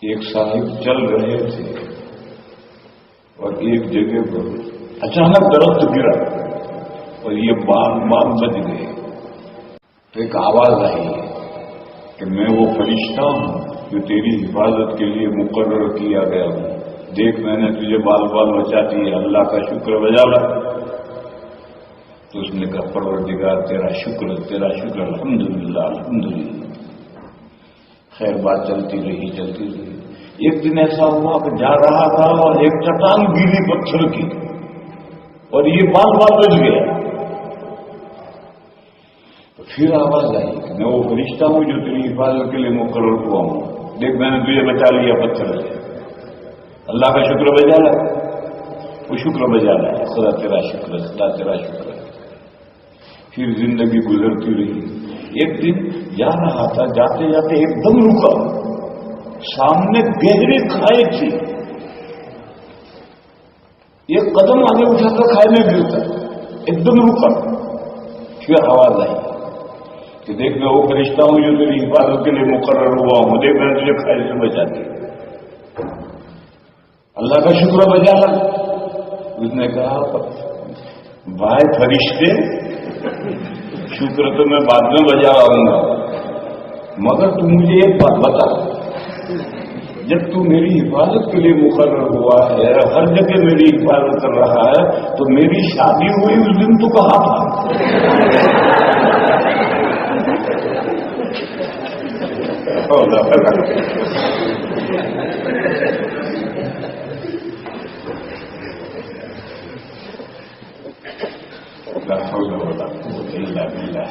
ایک صاحب چل رہے تھے اور ایک جگہ پر اچانک درخت گرا اور یہ بال بچ گئے. تو ایک آواز آئی کہ میں وہ فرشتہ ہوں جو تیری حفاظت کے لیے مقرر کیا گیا ہوں. دیکھ میں نے تجھے بال بچا دیے، اللہ کا شکر بجا لا. تو اس نے کہا پروردگار تیرا شکر الحمدللہ الحمدللہ. خیر بات چلتی رہی. ایک دن ایسا ہوا کہ جا رہا تھا اور ایک چٹان گری پتھر کی اور یہ بال بچ گیا. تو پھر آواز آئی کہ میں وہ فرشتہ ہوں جو تیری حفاظت کے لیے مقرر ہوا ہوں. دیکھ میں نے تجھے بچا لیا پتھر سے، اللہ کا شکر بجا لا. وہ شکر بجا لا، خدا تیرا شکر، خدا تیرا شکر. پھر زندگی گزرتی رہی. ایک دن جا رہا تھا، جاتے جاتے ایک دم رکا. سامنے گہری کھائی تھی، ایک قدم آگے اٹھا کر کھائی میں گرتا. ایک دم رکا. پھر آواز آئی کہ دیکھ میں وہ فرشتہ ہوں جو تیری حفاظت کے لیے مقرر ہوا ہوں. دیکھ میں تجھے کھائی سے بچا دیا، اللہ کا شکر بجا لا. اس نے کہا بھائی فرشتے، شکر تو میں بعد میں بجا آؤں گا، مگر تم مجھے ایک بات بتا، جب تو میری حفاظت کے لیے مقرر ہوا ہے، ہر جگہ میری حفاظت کر رہا ہے، تو میری شادی ہوئی اس دن تو کہاں تھا؟ لا حول ولا قوة إلا بالله.